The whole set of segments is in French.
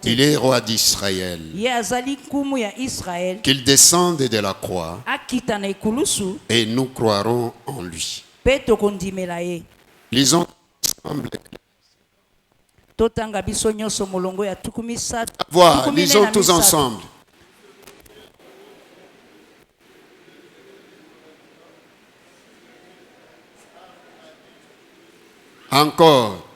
Il est roi d'Israël. Qu'il descende de la croix et nous croirons en lui. Lisons ensemble. Voir, lisons tous ensemble. Encore.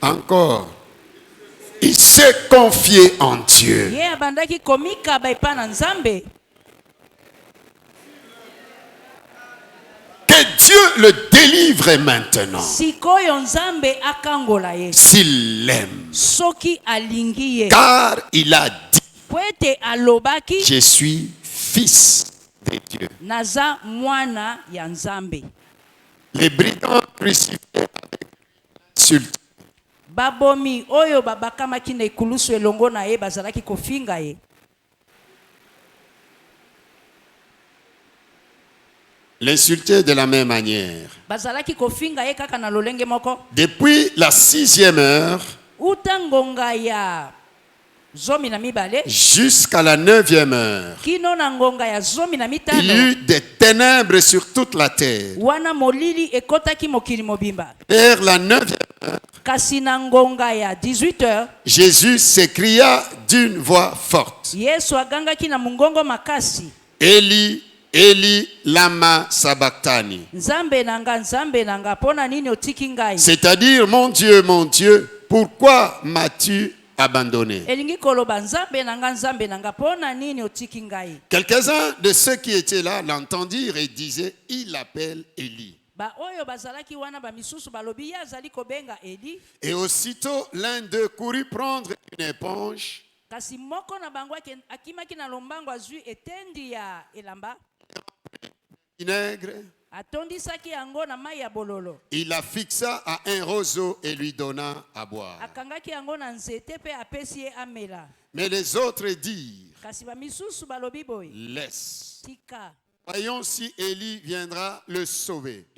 Encore. Il s'est confié en Dieu. Que Dieu le délivre maintenant. S'il l'aime. Car il a dit, je suis fils de Dieu. Les brigands crucifiés avec insulte. Babomi oyo babakamaki na ikulusu elongo na ye bazalaki kofinga ye. L'insulter de la même manière. Bazalaki kofinga ye kaka na lolenge moko. Depuis la 6e heure utangonga ya zomi na mibale jusqu'à la 9e heure, kino na ngonga ya zomi na mitano, il y eut des ténèbres sur toute la terre. Wana molili ekotaki mokili mobimba. Vers la 9e heure, kasi na ngonga ya 18 heures, Jésus s'écria d'une voix forte. Yesu agangaki na mungongo makasi. Eli, Eli, lama sabachthani. Nzambe nanga pona nini otiki ngai? C'est-à-dire, mon Dieu, pourquoi m'as-tu abandonné? Quelques-uns de ceux qui étaient là l'entendirent et disaient, il appelle Élie. Et aussitôt l'un d'eux courut prendre une éponge, vinaigre. Il la fixa à un roseau et lui donna à boire. Mais les autres dirent, laisse. Voyons si Élie viendra le sauver.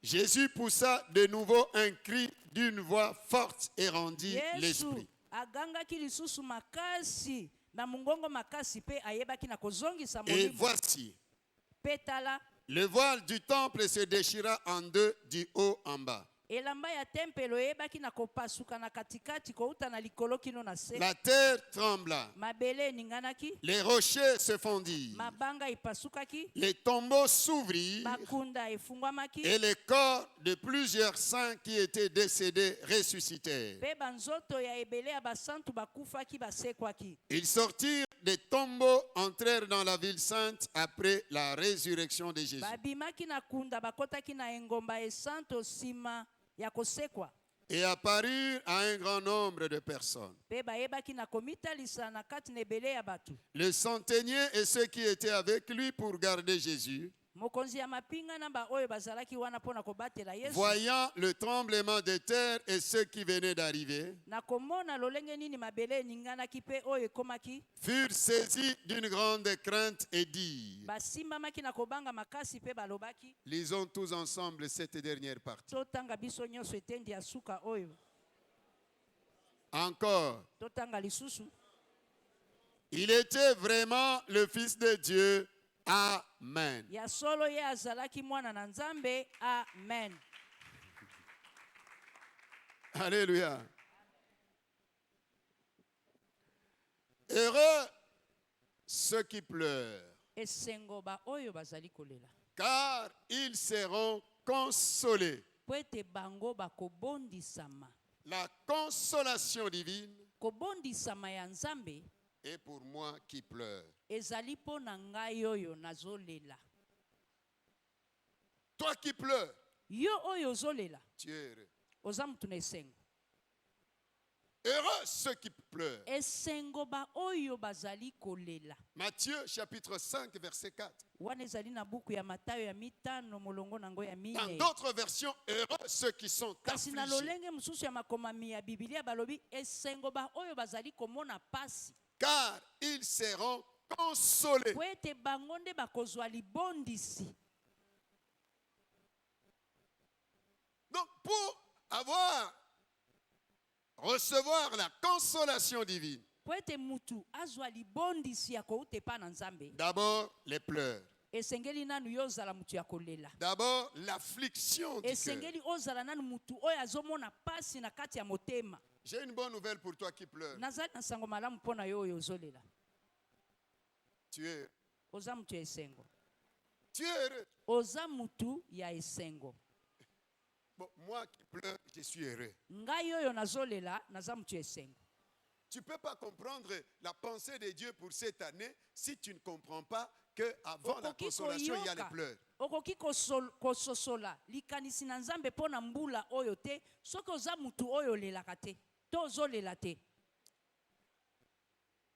Jésus poussa de nouveau un cri d'une voix forte et rendit l'esprit. Et voici, le voile du temple se déchira en deux du haut en bas. La terre trembla. Les rochers se fondirent. Les tombeaux s'ouvrirent. Et les corps de plusieurs saints qui étaient décédés ressuscitèrent. Ils sortirent des tombeaux, entrèrent dans la ville sainte après la résurrection de Jésus. Et apparurent à un grand nombre de personnes. Le centenier et ceux qui étaient avec lui pour garder Jésus, voyant le tremblement de terre et ceux qui venaient d'arriver, furent saisis d'une grande crainte et dirent, lisons tous ensemble cette dernière partie. Encore, il était vraiment le Fils de Dieu. Amen. Alléluia. Heureux ceux qui pleurent, car ils seront consolés. La consolation divine est pour moi qui pleure. Toi qui pleures, tu es heureux. Heureux ceux qui pleurent. Matthieu chapitre 5 verset 4. Dans d'autres versions, heureux ceux qui sont affligés, car ils seront consoler. Donc pour recevoir la consolation divine, d'abord les pleurs. D'abord l'affliction du cœur. J'ai une bonne nouvelle pour toi qui pleure. Tu es heureux. Bon, moi qui pleure, je suis heureux. Tu ne peux pas comprendre la pensée de Dieu pour cette année si tu ne comprends pas qu'avant la consolation, il y a les pleurs.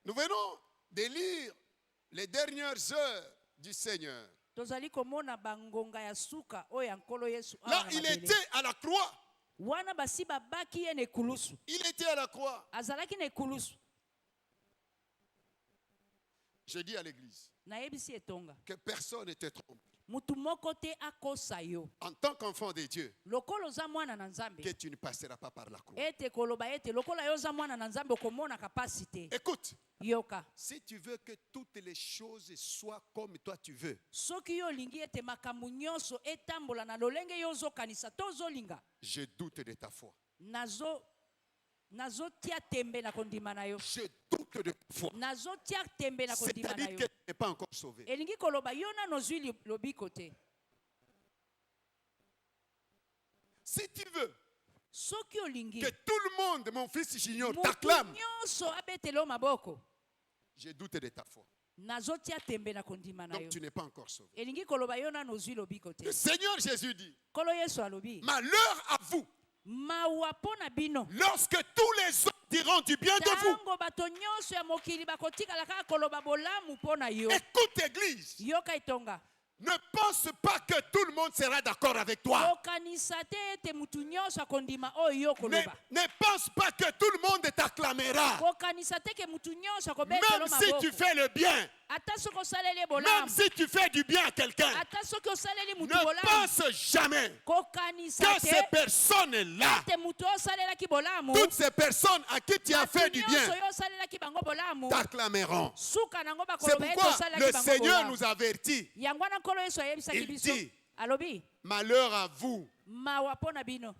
Nous venons de lire les dernières heures du Seigneur. Là, il était à la croix. Il était à la croix. Je dis à l'église que personne ne te trompe. En tant qu'enfant de Dieu, que tu ne passeras pas par la croix. Écoute, si tu veux que toutes les choses soient comme toi tu veux, je doute de ta foi. Je doute de ta foi. C'est-à-dire que tu n'es pas encore sauvé. Si tu veux que tout le monde, mon fils junior, t'acclame, je doute de ta foi. Donc tu n'es pas encore sauvé. Le Seigneur Jésus dit, malheur à vous lorsque tous les hommes diront du bien de vous. Écoute, Église, ne pense pas que tout le monde sera d'accord avec toi. Ne pense pas que tout le monde t'acclamera. Même si tu fais le bien, même si tu fais du bien à quelqu'un, ne pense jamais que ces personnes-là, toutes ces personnes à qui tu as fait du bien, t'acclameront. C'est pourquoi le Seigneur nous avertit. Il dit, malheur à vous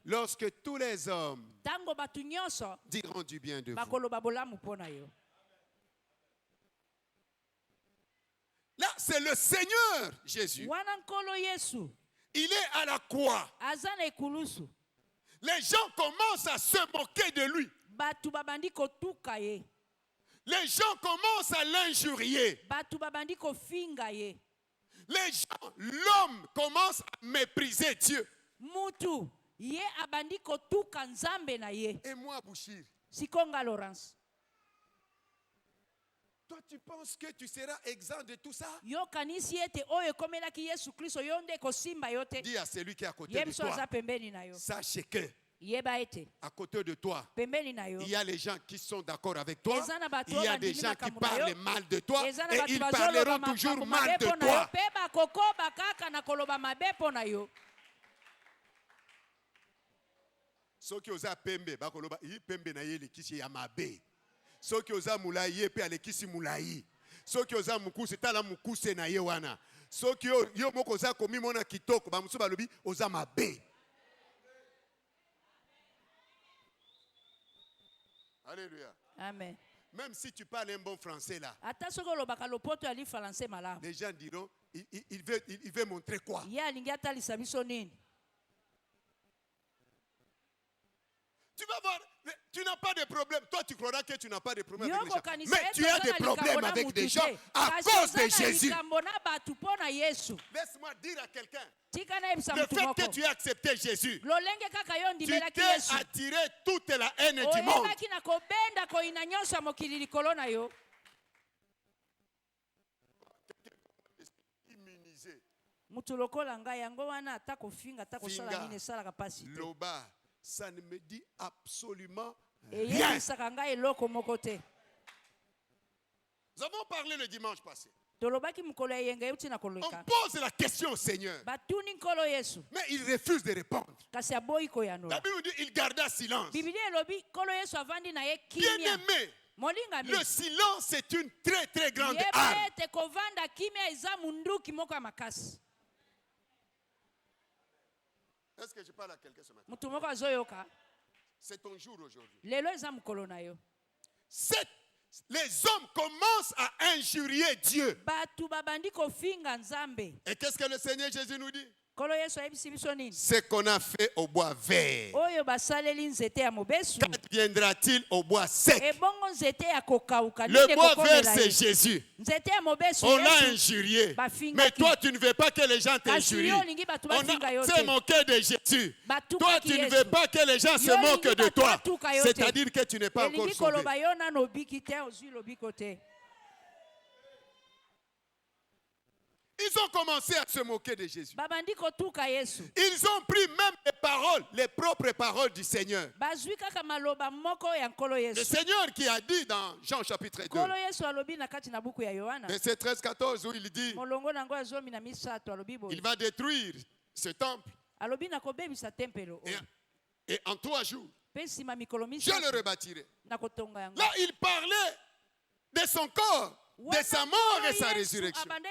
lorsque tous les hommes diront du bien de vous. Là, c'est le Seigneur Jésus. Il est à la croix. Les gens commencent à se moquer de lui. Les gens commencent à l'injurier. Les gens, l'homme commence à mépriser Dieu. Et moi, Bouchir, toi, tu penses que tu seras exempt de tout ça? Dis à celui qui est à côté de toi, sache que à côté de toi, il y a les gens qui sont d'accord avec toi, il y a des gens qui parlent mal de toi, et ils parleront toujours mal de toi. Soki oza pembe bakoloba yi pembe na ye lekisi ya mabe. Soki oza mulayi ye pe alekisi mulayi. Soki oza mukuse tala mukuse na ye wana. Soki yo moko oza komi mona kitoko ba musu balobi oza mabe. Alléluia. Amen. Même si tu parles un bon français là, les gens diront il veut montrer quoi? Tu vas voir, tu n'as pas de problème. Toi, tu croiras que tu n'as pas de problème avec les gens. Mais tu as des problèmes avec des gens à cause de Jésus. Laisse-moi dire à quelqu'un, le fait que tu aies accepté Jésus, tu t'es attiré toute la haine du monde. Immunisé. Loba. Ça ne me dit absolument rien. Nous avons parlé le dimanche passé. On pose la question au Seigneur. Mais il refuse de répondre. La Bible dit qu'il garda silence. Bien-aimé, le silence est une très très grande arme. Est-ce que je parle à quelqu'un ce matin? C'est ton jour aujourd'hui. Les hommes commencent à injurier Dieu. Et qu'est-ce que le Seigneur Jésus nous dit? Ce qu'on a fait au bois vert, quand viendra-t-il au bois sec? Le bois vert, c'est Jésus. On l'a injurié. Mais toi, tu ne veux pas que les gens t'injurient. On s'est moqué de Jésus. Toi, tu ne veux pas que les gens se moquent de toi. C'est-à-dire que tu n'es pas encore sauvé. Ils ont commencé à se moquer de Jésus. Ils ont pris même les paroles, les propres paroles du Seigneur. Le Seigneur qui a dit dans Jean chapitre 2, verset 13-14, où il dit, il va détruire ce temple. Et en 3 jours, je le rebâtirai. Là, il parlait de son corps, de sa mort et sa résurrection. Maintenant,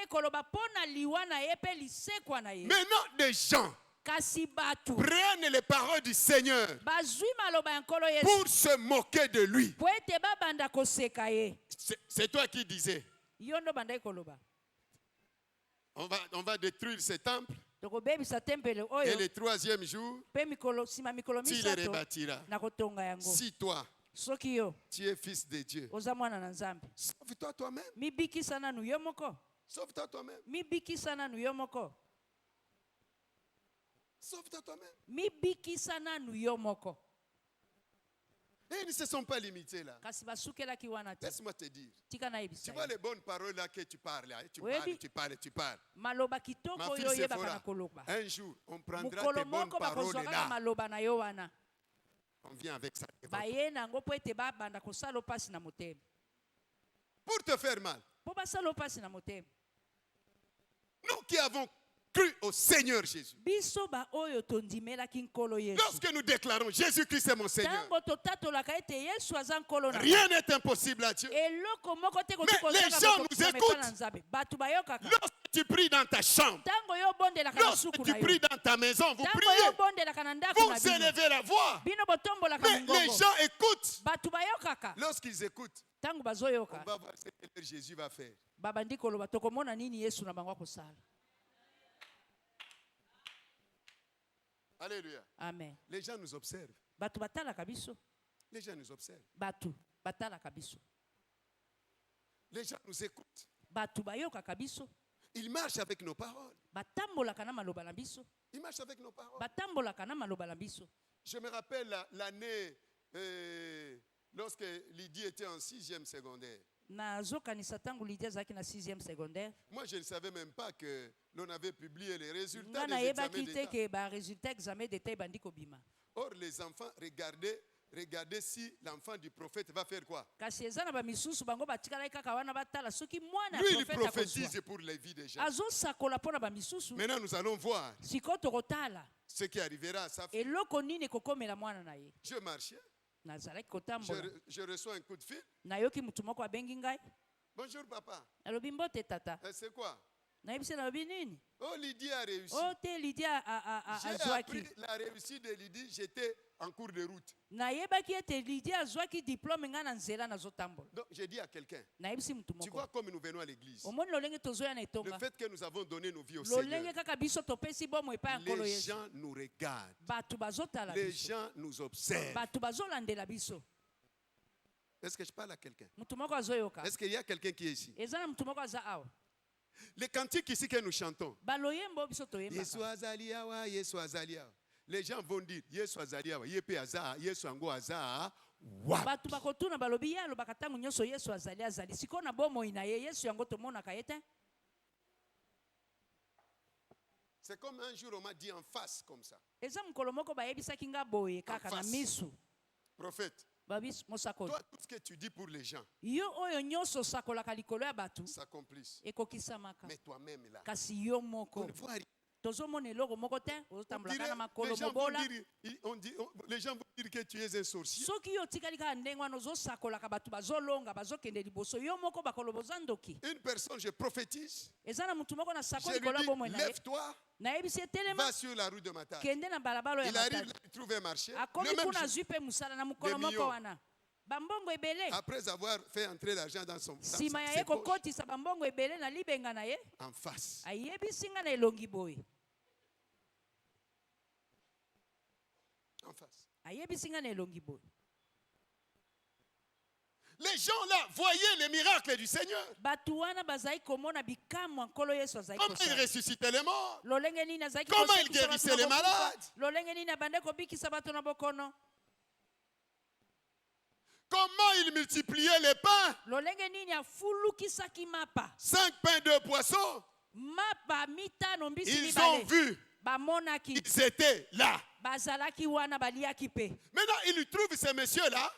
des gens prennent les paroles du Seigneur pour se moquer de lui. C'est toi qui disais, on va détruire ce temple et le 3e jour, tu le rebâtiras. Si toi, tu es fils de Dieu, sauve-toi toi-même. Sauve-toi toi-même. Sauve-toi toi-même. Et ils ne se sont pas limités là. Laisse-moi te dire. Tu vois les bonnes paroles là que tu parles. Tu parles. Ma fille Sephora, un jour, on prendra tes bonnes paroles là. On vient avec ça. Pour te faire mal. Nous qui avons cru au Seigneur Jésus. Lorsque nous déclarons Jésus-Christ est mon Seigneur, rien n'est impossible à Dieu. Mais les gens nous écoutent. Lorsque tu pries dans ta chambre, lorsque tu pries dans ta maison, vous priez, vous élevez la voix. Mais les gens écoutent. Lorsqu'ils écoutent, on va voir ce que Jésus va faire. Alléluia. Amen. Les gens nous observent. Les gens nous observent. Les gens nous écoutent. Ils marchent avec nos paroles. Ils marchent avec nos paroles. Je me rappelle l'année lorsque Lydie était en 6e secondaire. Moi, je ne savais même pas que l'on avait publié les résultats des examens d'État. Or, les enfants regardaient si l'enfant du prophète va faire quoi. Lui, il prophétise pour les vies des gens. Maintenant, nous allons voir ce qui arrivera à sa fille. Je marchais. Je reçois un coup de fil. Bonjour papa. C'est quoi? Oh, Lydie a réussi. J'ai appris la réussite de Lydie, j'étais en cours de route. Donc j'ai dit à quelqu'un, tu vois comme nous venons à l'église, le fait que nous avons donné nos vies au Seigneur, les gens nous regardent, les gens nous observent. Est-ce que je parle à quelqu'un? Est-ce qu'il y a quelqu'un qui est ici? Les cantiques ici que nous chantons, Yesu azaliawa, Yesu azaliawa. Les gens vont dire Yesu azaliawa, Yepe aza, Yesu ango aza. C'est comme un jour on m'a dit en face comme ça. En face. Prophète, Toi, tout ce que tu dis pour les gens s'accomplisse. Mais toi-même là, on ne voit rien. Les gens vont dire que tu es un sorcier. Une personne, je prophétise. Je lui dis, lève-toi, va sur la rue de Matane. Il arrive là, il trouve un marché. Le même jour, après avoir fait entrer l'argent dans ses poches, en face. En face. Les gens là voyaient les miracles du Seigneur. Comment il ressuscitait les morts. Comment il guérissait les malades. Comment il multipliait les pains. 5 pains, 2 poissons. Ils ont vu. Ils étaient là. Maintenant, il trouve ces messieurs-là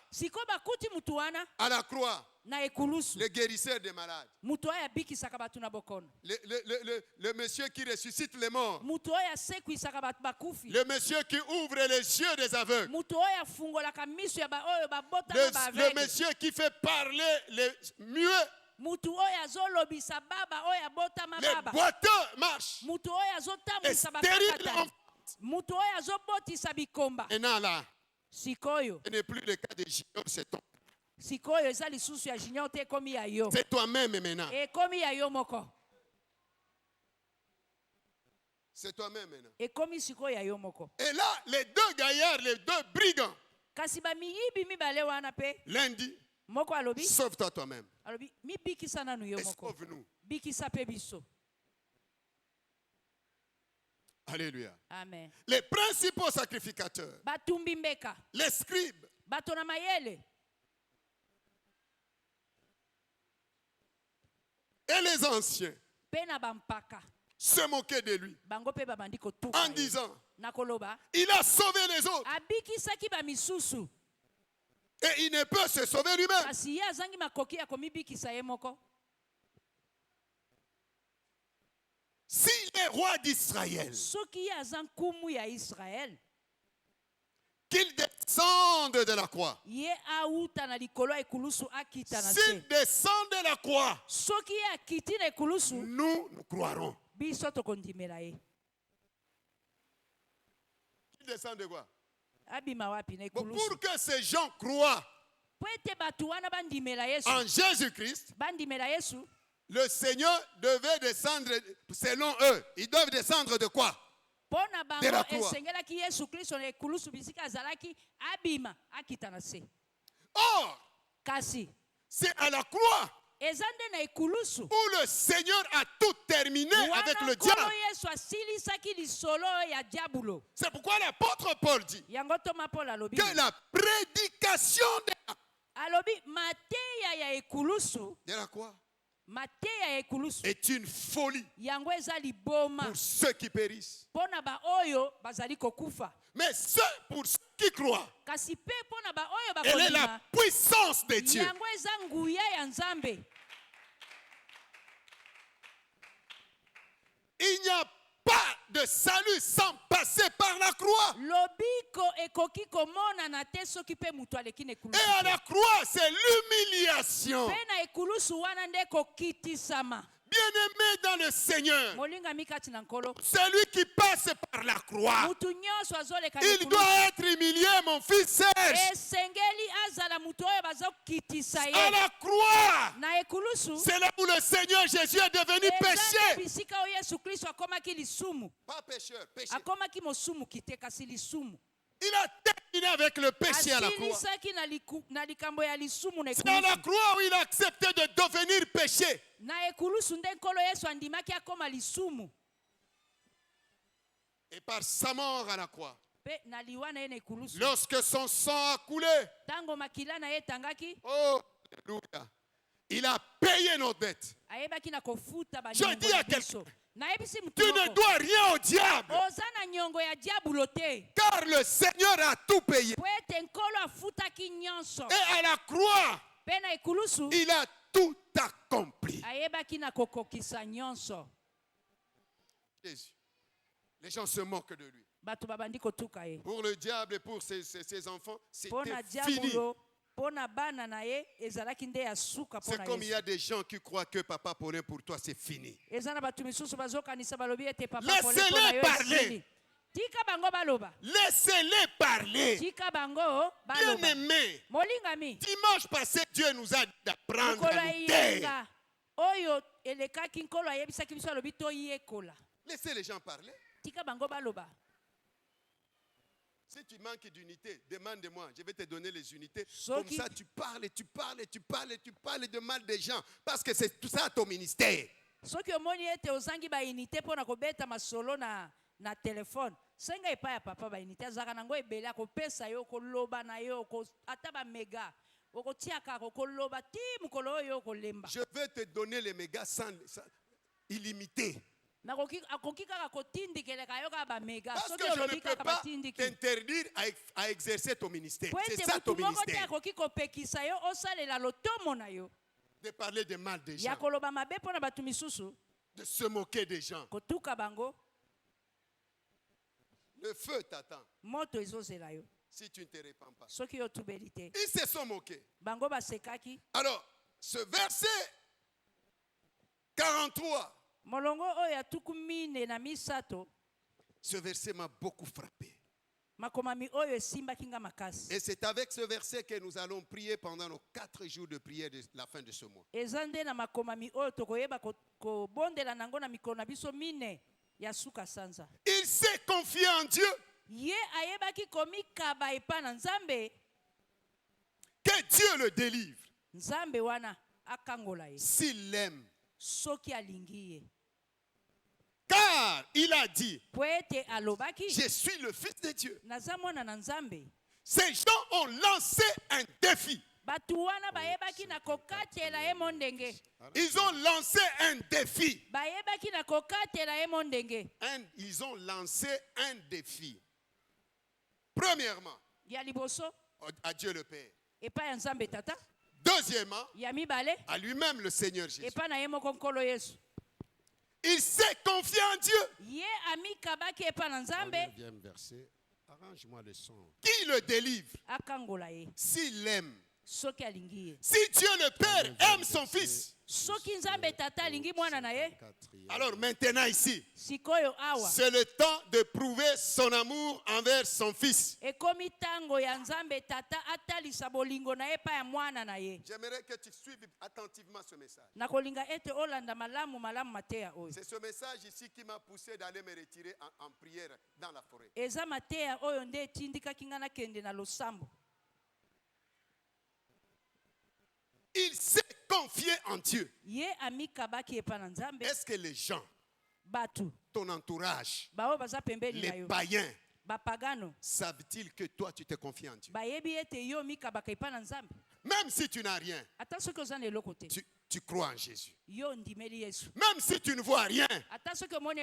à la croix. Le guérisseur des malades. Le monsieur qui ressuscite les morts. Le monsieur qui ouvre les yeux des aveugles. Le monsieur qui fait parler les muets. Les boiteux marchent. Et stérile en et non là, ce n'est plus le cas de Junior, c'est toi. C'est toi-même maintenant. C'est toi-même maintenant. Et là, les 2 gaillards, les 2 brigands, l'un dit, sauve-toi toi-même. Et sauve-nous. Alléluia. Amen. Les principaux sacrificateurs, les scribes, et les anciens se moquaient de lui en disant, il a sauvé les autres et il ne peut se sauver lui-même. Si les rois d'Israël, qu'ils descendent de la croix, s'ils descendent de la croix, nous croirons. Qu'ils descendent de quoi? Pour que ces gens croient en Jésus-Christ, le Seigneur devait descendre, selon eux, ils doivent descendre de quoi? De la croix. Or, c'est à la croix où le Seigneur a tout terminé avec le diable. C'est pourquoi l'apôtre Paul dit que la prédication de la croix est une folie pour ceux qui périssent. Mais pour ceux qui croient, elle est la puissance de Dieu. Il n'y a pas de salut sans passer par la croix. Et à la croix, c'est l'humiliation. Bien-aimé dans le Seigneur, celui qui passe par la croix, il doit être humilié, mon fils Serge. À la croix, c'est là où le Seigneur Jésus est devenu péché. Pas pécheur, péché. Il a terminé avec le péché à la croix. C'est à la croix où il a accepté de devenir péché. Et par sa mort à la croix, lorsque son sang a coulé, oh, alléluia, il a payé nos dettes. Je dis à quelqu'un, Tu ne dois rien au diable. Car le Seigneur a tout payé. Et à la croix, il a tout accompli. Jésus. Les gens se moquent de lui. Pour le diable et pour ses enfants, c'était fini. C'est comme il y a des gens qui croient que Papa Paulin pour toi c'est fini. Laissez-les parler. Laissez-les parler. Bien-aimés, dimanche passé, Dieu nous a dit d'apprendre à nous taire. Laissez les gens parler. Si tu manques d'unité, demande-moi, je vais te donner les unités. Comme ça, tu parles de mal des gens. Parce que c'est tout ça ton ministère. Na telefone senga epa ya papa ba inite azaka nango ebele akopesa yo koloba na yo ataba mega okotiaka koloba ti mukolo yo kolemba. Je vais te donner les mégas sans illimité. Parce que je ne peux pas t'interdire à exercer ton ministère. C'est ça ton ministère. De parler de mal des gens. De se moquer des gens. Le feu t'attend. Si tu ne te répands pas. Ils se sont moqués. Alors, ce verset 43. Ce verset m'a beaucoup frappé. Et c'est avec ce verset que nous allons prier pendant nos 4 jours de prière de la fin de ce mois. Il s'est confié en Dieu. Que Dieu le délivre. S'il l'aime. Car il a dit, je suis le Fils de Dieu. Ces gens ont lancé un défi. Ils ont lancé un défi. Ils ont lancé un défi. Premièrement, à Dieu le Père. Deuxièmement, à lui-même le Seigneur Jésus. Il s'est confié en Dieu. Deuxième verset. Arrange-moi le son. Qui le délivre? S'il l'aime. Si Dieu le Père aime son Fils. Alors maintenant ici, c'est le temps de prouver son amour envers son Fils. J'aimerais que tu suives attentivement ce message. C'est ce message ici qui m'a poussé d'aller me retirer en prière dans la forêt. Il s'est confié en Dieu. Est-ce que les gens, ton entourage, les païens, savent-ils que toi tu te confies en Dieu? Même si tu n'as rien, tu crois en Jésus. Même si tu ne vois rien,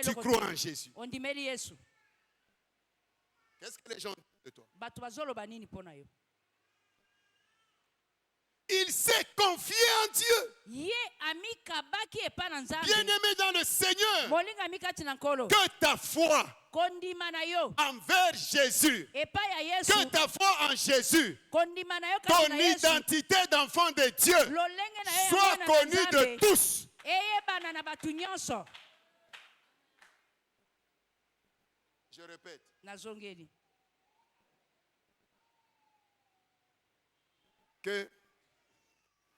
tu crois en Jésus. Qu'est-ce que les gens disent de toi? Il s'est confié en Dieu. Bien-aimé dans le Seigneur, que ta foi envers Jésus, que ta foi en Jésus, ton identité d'enfant de Dieu soit connue de tous. Je répète. Que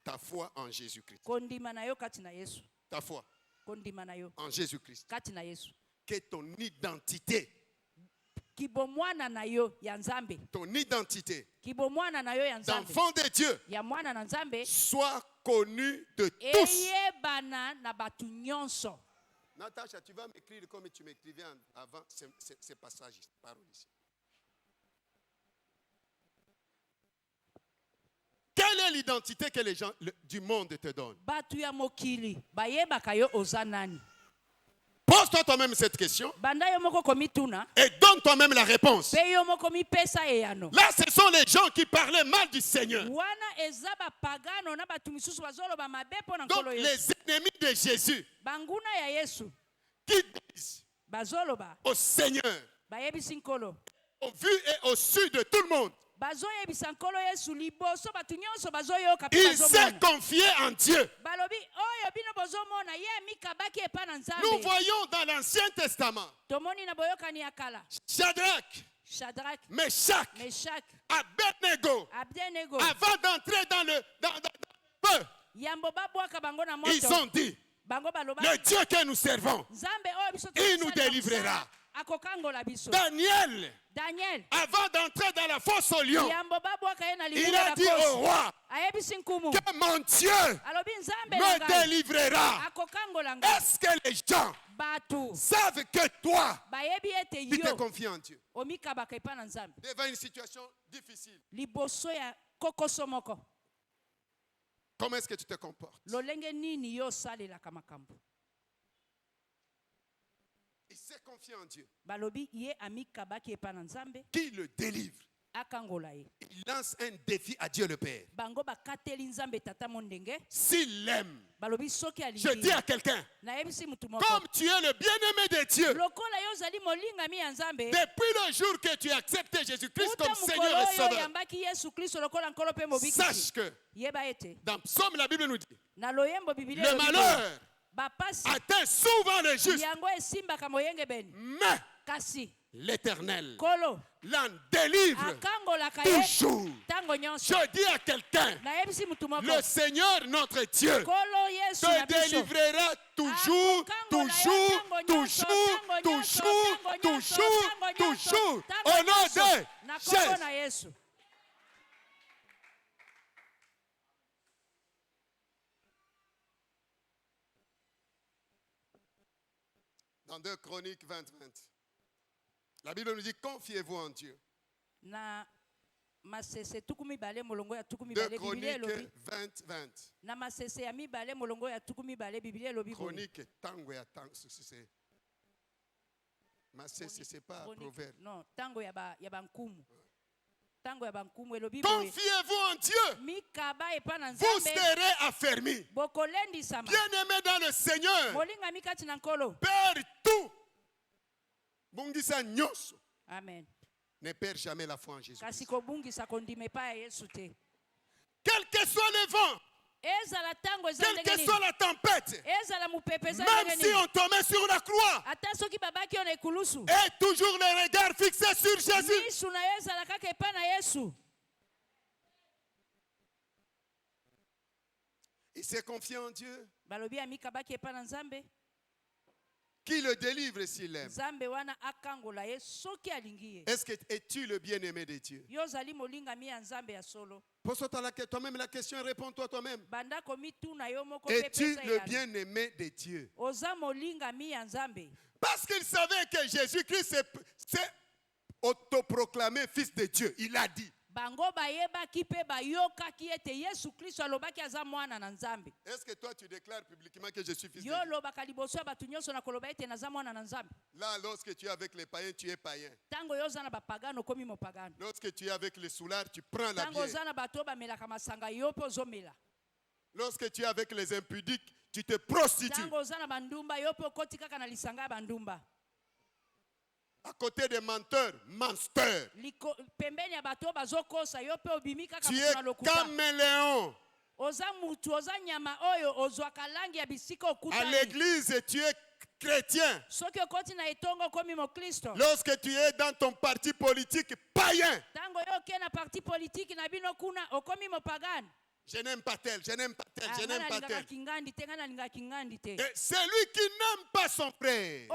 ta foi en Jésus-Christ. Ta foi en Jésus-Christ. Que ton identité. Ton identité d'enfant de Dieu soit connue de tous. Natacha, tu vas m'écrire comme tu m'écrivais avant ces passages, ces paroles ici. Quelle est l'identité que les gens du monde te donnent? Pose-toi toi-même cette question et donne toi-même la réponse. Là, ce sont les gens qui parlaient mal du Seigneur. Donc, les ennemis de Jésus qui disent au Seigneur, au vu et au su de tout le monde, il s'est confié en Dieu. Nous voyons dans l'Ancien Testament Shadrach, Meshach, Abednego, avant d'entrer dans le feu, ils ont dit, le Dieu que nous servons, il nous délivrera. Daniel, avant d'entrer dans la fosse au lion, il a dit au roi que mon Dieu me délivrera. Est-ce que les gens savent que toi, tu te confies en Dieu devant une situation difficile? Comment est-ce que tu te comportes? Il s'est confié en Dieu qui le délivre. Il lance un défi à Dieu le Père. S'il l'aime, je dis à quelqu'un, comme tu es le bien-aimé de Dieu, depuis le jour que tu as accepté Jésus-Christ comme Seigneur et Sauveur, sache que dans Psaume, la Bible nous dit, le malheur atteint souvent le juste, mais l'Éternel l'en délivre toujours. Je dis à quelqu'un, le Seigneur notre Dieu te délivrera toujours, toujours, toujours, toujours, toujours, toujours, au nom de Jésus. Dans 2 Chroniques 20-20. La Bible nous dit, confiez-vous en Dieu. 2 Chroniques 20-20. Chronique, tango ya tango. C'est pas proverbe. Non, tango ya bankumu. Confiez-vous en Dieu. Vous serez affermis. Bien-aimés dans le Seigneur. Père tout. Amen. Ne perds jamais la foi en Jésus. Quel que soit le vent, quelle que soit la tempête, même si on te met sur la croix, et toujours le regard fixé sur Jésus. Il s'est confié en Dieu qui le délivre s'il l'aime. Est-ce que es-tu le bien-aimé de Dieu? Pose-toi toi-même la question et réponds-toi toi-même. Es-tu le bien-aimé de Dieu? Parce qu'il savait que Jésus-Christ s'est autoproclamé fils de Dieu. Il a dit. Est-ce que toi tu déclares publiquement que je suis fils de Dieu? Là, lorsque tu es avec les païens, tu es païen. Lorsque tu es avec les soulards, tu prends la bière. Lorsque tu es avec les impudiques, tu te prostitues. À côté des menteurs, mensteurs. Tu es caméléon. À l'église, tu es chrétien. Lorsque tu es dans ton parti politique, païen. Je n'aime pas tel, je n'aime pas tel, je n'aime pas tel. Et celui qui n'aime pas son frère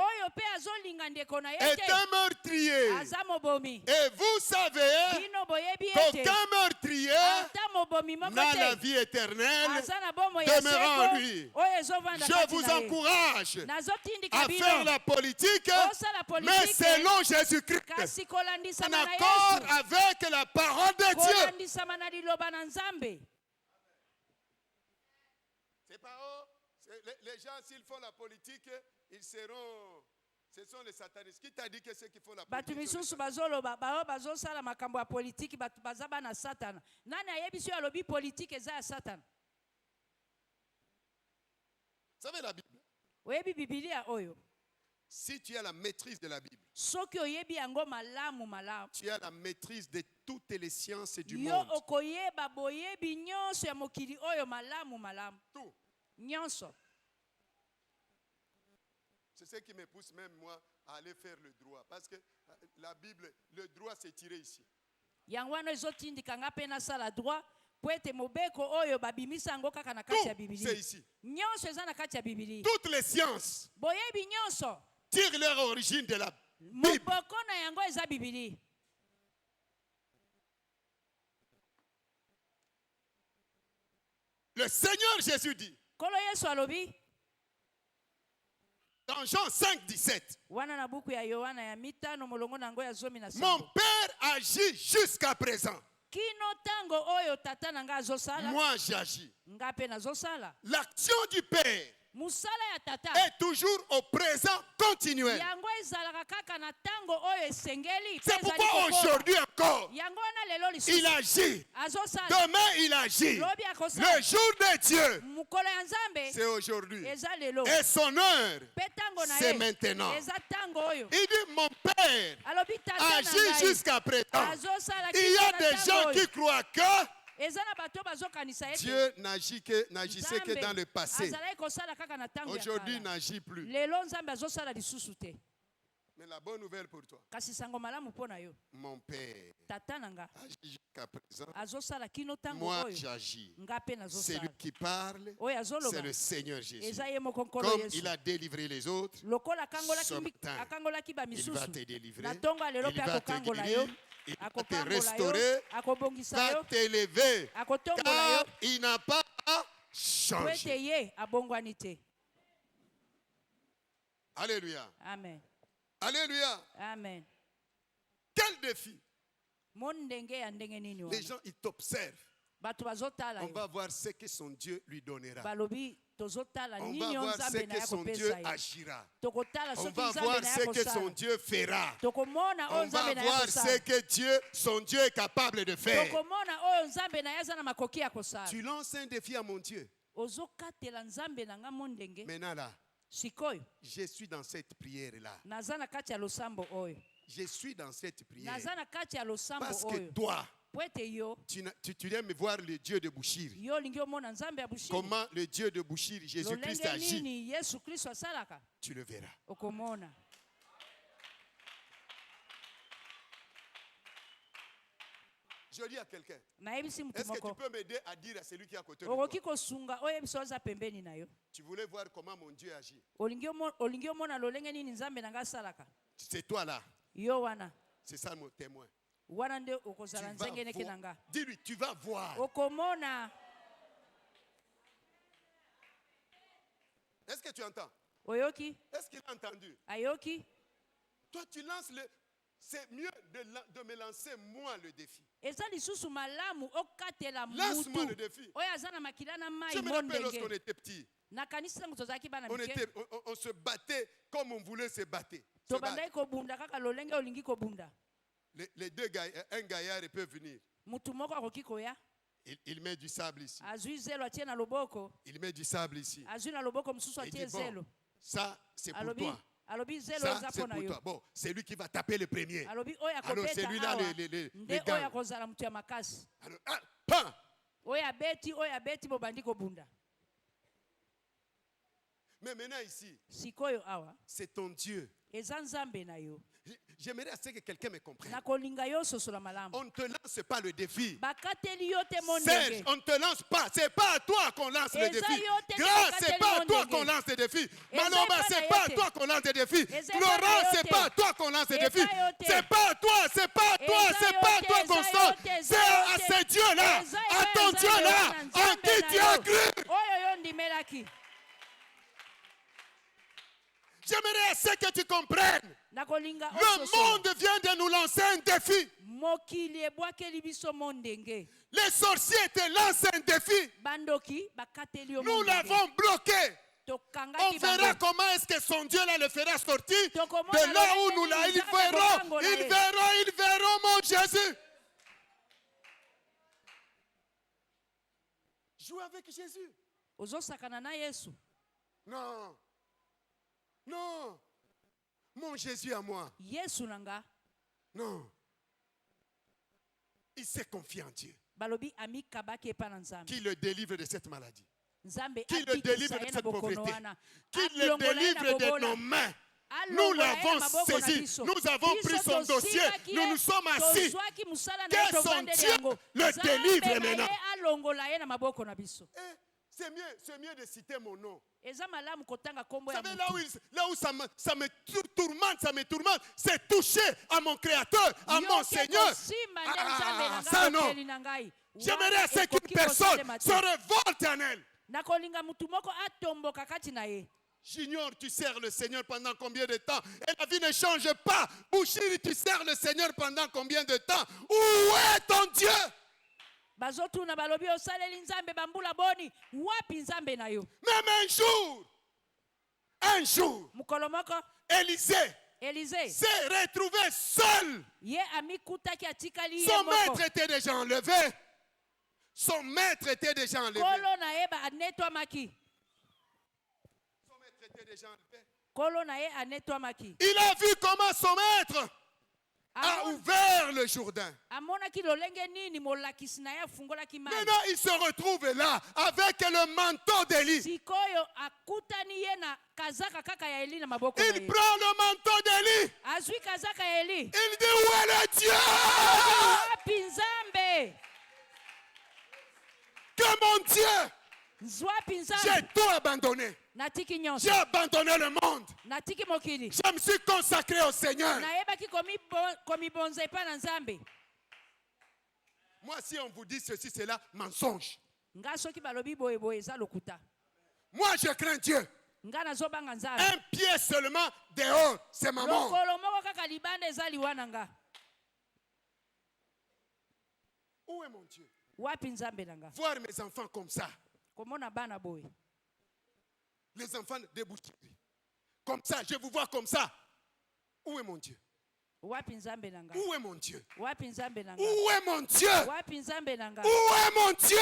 est un meurtrier. Et vous savez qu'aucun meurtrier n'a la vie éternelle demeurant en lui. Je vous encourage à faire la politique, mais selon Jésus-Christ, en accord avec la parole de Dieu. C'est pas eux. Les gens, s'ils font la politique, Ils seront... Ce sont les satanistes. Qui t'a dit que ceux qui font la politique? Vous savez la Bible? Si tu as la maîtrise de la Bible, tu as la maîtrise de toutes les sciences du monde. Tout. C'est ce qui me pousse même moi à aller faire le droit. Parce que la Bible, le droit s'est tiré ici. Tout, c'est ici. Toutes les sciences tirent leur origine de la Bible. Le Seigneur Jésus dit dans Jean 5, 17, mon Père agit jusqu'à présent. Moi j'agis. L'action du Père est toujours au présent continuel. C'est pourquoi aujourd'hui encore, il agit. Demain, il agit. Le jour de Dieu, c'est aujourd'hui. Et son heure, c'est maintenant. Il dit, mon Père agit jusqu'à présent. Il y a des gens qui croient que Dieu n'agissait que dans le passé. Aujourd'hui, il n'agit plus. Mais la bonne nouvelle pour toi, mon Père agit jusqu'à présent. Moi, j'agis. C'est lui qui parle. C'est le Seigneur Jésus. Comme il a délivré les autres, ce matin, il va te délivrer. Il va te guérir. Il va te restaurer, va t'élever, car il n'a pas changé. Alléluia. Amen. Alléluia. Amen. Quel défi. Les gens, ils t'observent. On va voir ce que son Dieu lui donnera. On va voir ce que son Dieu agira. On va voir ce que son Dieu fera. On va voir ce que son Dieu est capable de faire. Tu lances un défi à mon Dieu. Maintenant là, je suis dans cette prière-là. Je suis dans cette prière. Parce que toi, tu viens me voir le Dieu de Bouchir. Comment le Dieu de Bouchir, Jésus-Christ, agit. Tu le verras. Je dis à quelqu'un, est-ce que tu peux m'aider à dire à celui qui est à côté de toi? Tu voulais voir comment mon Dieu agit. C'est toi là. C'est ça mon témoin. Dis-lui, tu vas voir. Est-ce que tu entends? Est-ce qu'il a entendu? Toi, tu lances le... C'est mieux de me lancer moi le défi. Lance-moi le défi. Je me rappelle lorsqu'on était petits. On se battait comme on voulait se battre. Les deux gars, un gaillard peut venir. Il met du sable ici. Il met du sable ici. Il dit, bon, ça c'est pour toi. Ça c'est pour toi. Bon, c'est lui qui va taper le premier. Alors c'est lui-là les gars. Alors, mais maintenant ici, c'est ton Dieu. J'aimerais assez que quelqu'un me comprenne. On ne te lance pas le défi. Serge, on ne te lance pas. Ce n'est pas à toi qu'on lance le défi. Grâce, ce n'est pas à toi qu'on lance le défi. Maloba, ce n'est pas à toi qu'on lance le défi. Laurent, ce n'est pas à toi qu'on lance le défi. Ce n'est pas à toi, ce n'est pas à toi, ce n'est pas à toi qu'on sort. C'est à ce Dieu-là, à ton Dieu-là, en qui tu as cru. J'aimerais assez que tu comprennes. Le monde vient de nous lancer un défi. Les sorciers te lancent un défi. Nous l'avons bloqué. On verra comment est-ce que son Dieu là le fera sortir de là où nous là. Ils verront mon Jésus. Jouer avec Jésus. Non. Non. Mon Jésus à moi. Non. Il s'est confié en Dieu. Qui le délivre de cette maladie. Qui le délivre de cette pauvreté. Qui le délivre de nos mains. Nous l'avons saisi. Nous avons pris son dossier. Nous nous sommes assis. Que son Dieu le délivre maintenant. C'est mieux de citer mon nom. Vous savez, là où ça me tourmente, c'est toucher à mon Créateur, à mon Seigneur. Ça non. J'aimerais à qu'une personne se révolte en elle. Junior, tu sers le Seigneur pendant combien de temps? Et la vie ne change pas. Bouchiri, tu sers le Seigneur pendant combien de temps? Où est ton Dieu? Même un jour, Élisée s'est retrouvé seul. Son maître était déjà enlevé. Il a vu comment son maître a ouvert le Jourdain. Maintenant, il se retrouve là avec le manteau d'Élie. Il prend le manteau d'Élie. Il dit, où est le Dieu? Que mon Dieu, j'ai tout abandonné. J'ai abandonné le monde. Je me suis consacré au Seigneur. Moi, si on vous dit ceci, c'est là, mensonge. Moi, je crains Dieu. Un pied seulement dehors, c'est ma mort. Où est mon Dieu? Voir mes enfants comme ça. Les enfants de Bouchiri. Comme ça, je vous vois comme ça. Où est mon Dieu? Où est mon Dieu? Où est mon Dieu? Où est mon Dieu?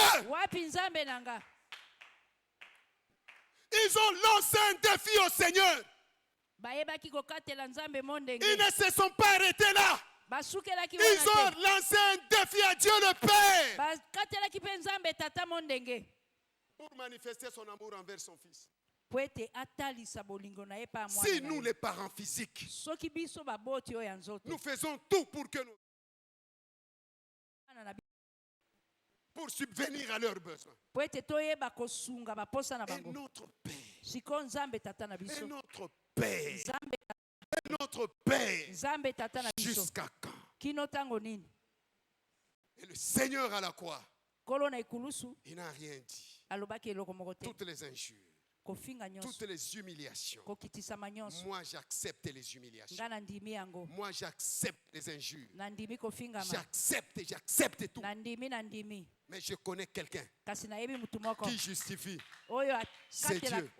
Ils ont lancé un défi au Seigneur. Ils ne se sont pas arrêtés là. Ils ont lancé un défi à Dieu le Père pour manifester son amour envers son Fils. Si nous, les parents physiques, nous faisons tout pour que nous pour subvenir à leurs besoins. Et notre Père, jusqu'à quand? Et le Seigneur à la croix, il n'a rien dit. Toutes les injures, toutes les humiliations. Moi, j'accepte les humiliations. Moi, j'accepte les injures. J'accepte tout. Mais je connais quelqu'un qui justifie. C'est Dieu.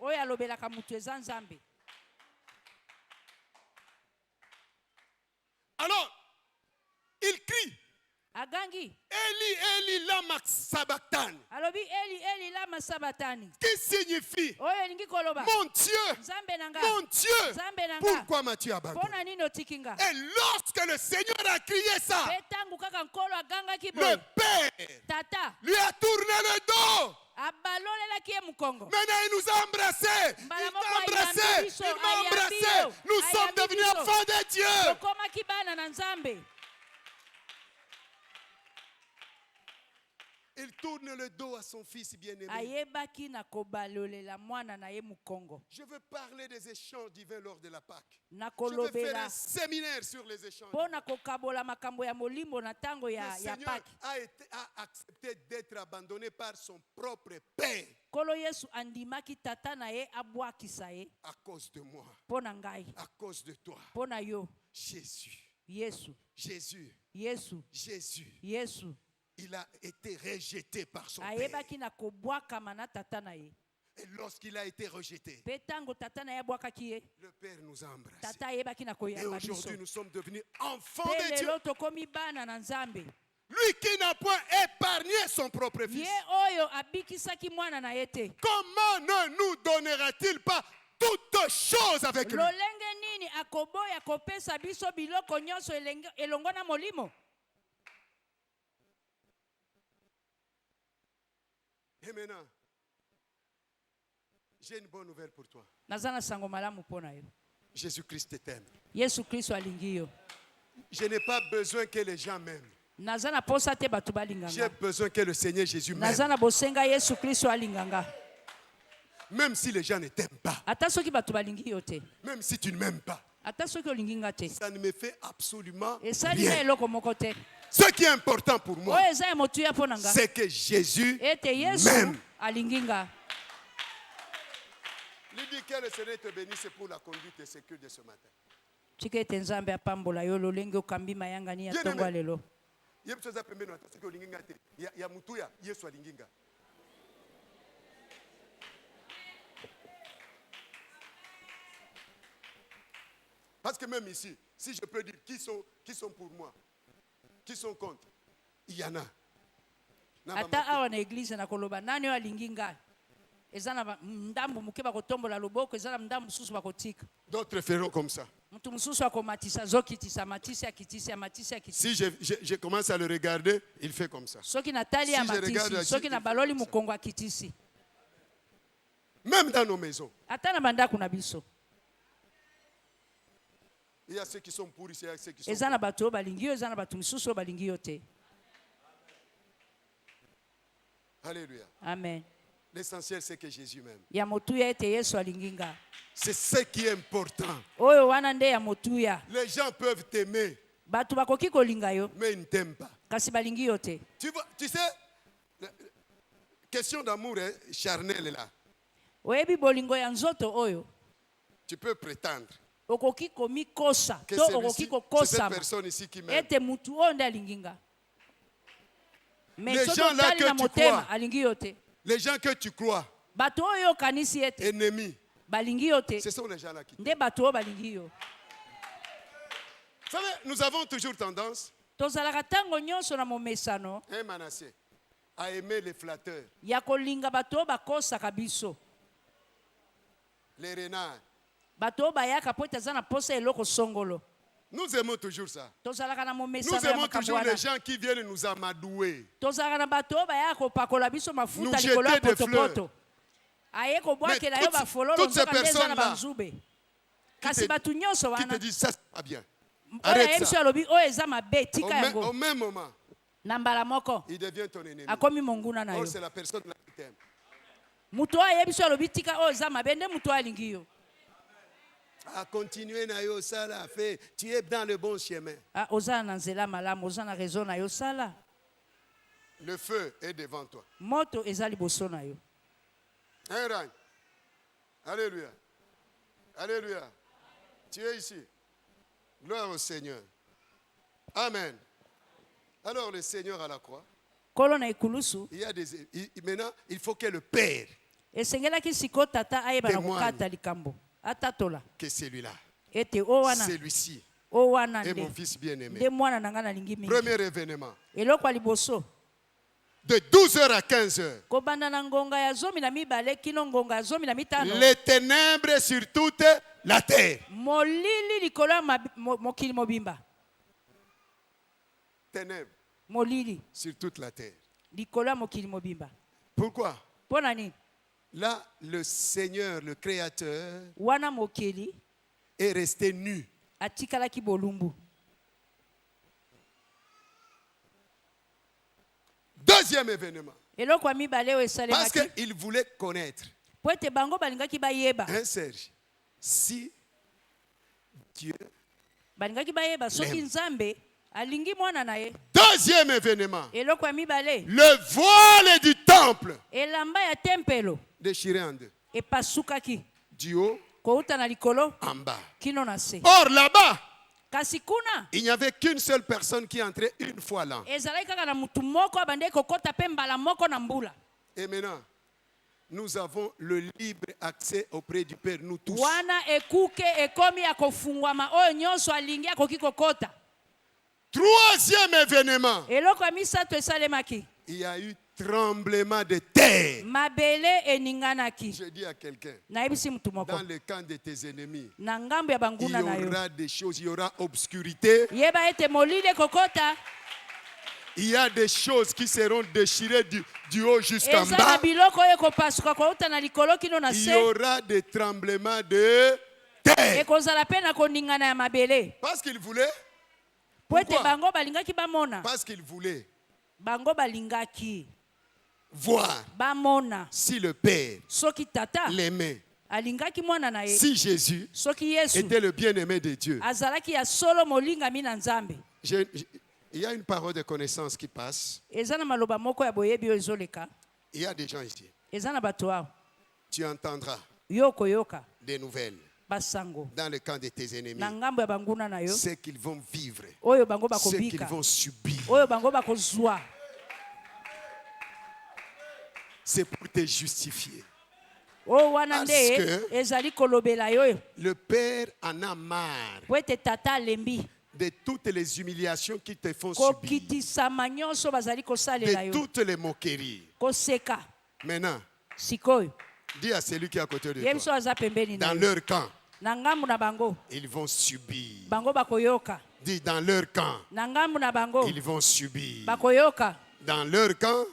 Alors, il crie. Eli, Eli, lama sabachthani. Qui signifie mon Dieu, pourquoi m'as-tu abandonné? Et lorsque le Seigneur a crié ça, le Père lui a tourné le dos. Maintenant, il nous a embrassés. Il m'a embrassé. Nous sommes devenus enfants de Dieu. Il tourne le dos à son fils bien-aimé. Je veux parler des échanges divins lors de la Pâque. Je veux faire un séminaire sur les échanges. Le Seigneur a accepté d'être abandonné par son propre Père. À cause de moi. À cause de toi. Jésus. Il a été rejeté par son Père. Et lorsqu'il a été rejeté, le Père nous a embrassés. Et aujourd'hui, nous sommes devenus enfants de Dieu. Lui qui n'a point épargné son propre fils, comment ne nous donnera-t-il pas toutes choses avec lui? Et maintenant, j'ai une bonne nouvelle pour toi. Jésus-Christ t'aime. Je n'ai pas besoin que les gens m'aiment. J'ai besoin que le Seigneur Jésus m'aime. Même si les gens ne t'aiment pas. Même si tu ne m'aimes pas. Ça ne me fait absolument rien. Ce qui est important pour moi, c'est que Jésus m'aime. Lui dit que le Seigneur te bénisse pour la conduite et sécurité de ce matin. Parce que même ici, si je peux dire qui sont pour moi, qui sont contre, il y en a. D'autres feront comme ça. Si je commence à le regarder, il fait comme ça. Si je regarde, même dans nos maisons, il y a ceux qui sont pour ici, il y a ceux qui sont pour. Alléluia. Amen. L'essentiel, c'est que Jésus m'aime. C'est ce qui est important. Les gens peuvent t'aimer, mais ils ne t'aiment pas. Tu sais, question d'amour charnel là. Tu peux prétendre que c'est cette personne ici qui m'aime. Les gens là que tu crois, les gens que tu crois ennemis, ce sont les gens là qui t'aiment. Vous savez, nous avons toujours tendance, Manassé, à aimer les flatteurs, les renards. Nous aimons toujours ça. Nous aimons toujours les gens qui viennent nous amadouer, nous jeter des fleurs. Mais toutes ces personnes-là qui te disent ça, c'est pas bien. Arrête ça. Au même moment, il devient ton ennemi. Or, c'est la personne là qui t'aime. À continuer na yo sala fait, tu es dans le bon chemin. Le feu est devant toi. Un rang. Alléluia. Alléluia. Tu es ici. Gloire au Seigneur. Amen. Alors le Seigneur à la croix. Il y a maintenant, il faut que le Père témoigne que celui-là, celui-ci est mon fils bien-aimé. Premier événement. De 12h à 15h. Les ténèbres sur toute la terre. Ténèbres sur toute la terre. Pourquoi? Là, le Seigneur, le Créateur, est resté nu. Deuxième événement. Parce qu'il voulait connaître. Hein, Serge? Si Dieu l'aime. Deuxième événement. Le voile du temple déchiré en deux. Du haut en bas. Or là-bas, il n'y avait qu'une seule personne qui entrait une fois l'an. Et maintenant, nous avons le libre accès auprès du Père, nous tous. Troisième événement. Il y a eu tremblement de terre. Je dis à quelqu'un, dans le camp de tes ennemis, il y aura des choses, il y aura obscurité. Il y a des choses qui seront déchirées du haut jusqu'en bas. Il y aura des tremblements de terre. Parce qu'il voulait. Pourquoi? Parce qu'il voulait voir si le Père l'aimait. Si Jésus était le bien-aimé de Dieu. Il y a une parole de connaissance qui passe. Il y a des gens ici. Tu entendras des nouvelles dans le camp de tes ennemis. Ce qu'ils vont vivre, ce qu'ils vont subir. C'est pour te justifier. Parce que le Père en a marre de toutes les humiliations qui te font subir, de toutes les moqueries. Maintenant, dis à celui qui est à côté de toi, dans leur camp, ils vont subir. Dis dans leur camp, ils vont subir. Dans leur camp,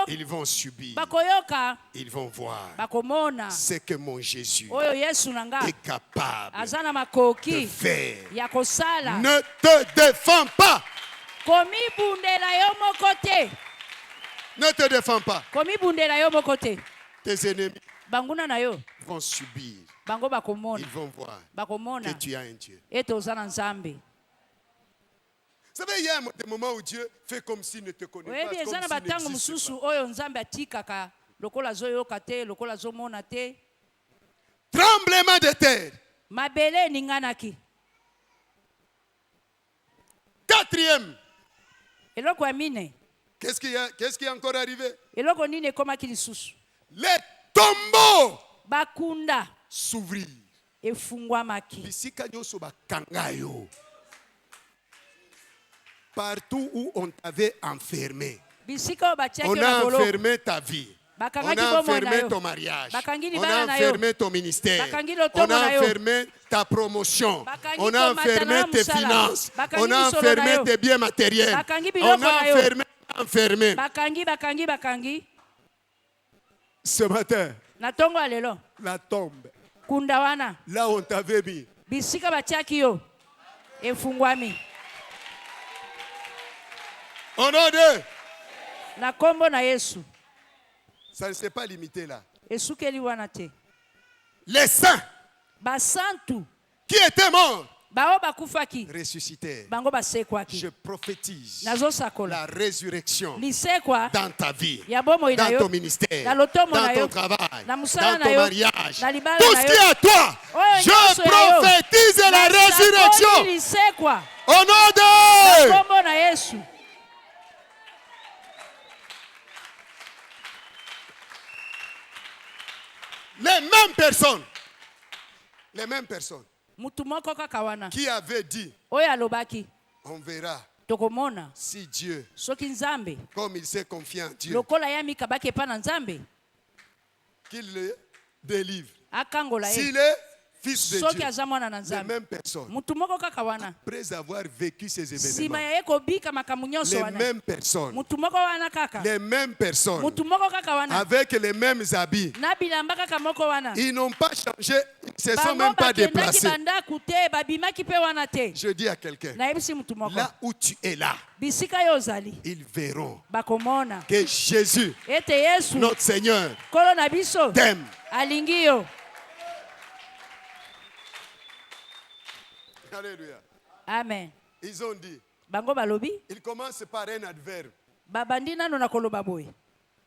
ils vont subir. Ils vont voir ce que mon Jésus est capable de faire. Ne te défends pas. Ne te défends pas. Tes ennemis vont subir. Ils vont voir que tu as un Dieu. Vous savez, il y a des moments où Dieu fait comme s'il ne te connaît pas, comme s'il n'existe pas. Tremblement de terre. Quatrième. Qu'est-ce qui est encore arrivé? Les tombeaux s'ouvrirent. Partout où on t'avait enfermé, on a enfermé ta vie, on a enfermé ton mariage, on a enfermé ton ministère, on a enfermé ta promotion, on a enfermé tes finances, on a enfermé tes biens matériels, on a enfermé. Ce matin, la tombe, là où on t'avait mis, au nom de ça ne s'est pas limité là. Les saints qui étaient morts ressuscitèrent. Je prophétise la résurrection dans ta vie, dans ton ministère, dans ton travail, dans ton mariage, tout ce qui est à toi. Je prophétise la résurrection au nom de les mêmes personnes qui avaient dit, on verra si Dieu, comme il s'est confié en Dieu, qu'il le délivre. S'il est fils de Dieu, les mêmes personnes, après avoir vécu ces événements, les mêmes personnes, avec les mêmes habits, ils n'ont pas changé, ils ne se sont même pas déplacés. Je dis à quelqu'un, là où tu es là, ils verront que Jésus, notre Seigneur, t'aime. Alléluia. Amen. Ils ont dit. Ils commencent par un adverbe.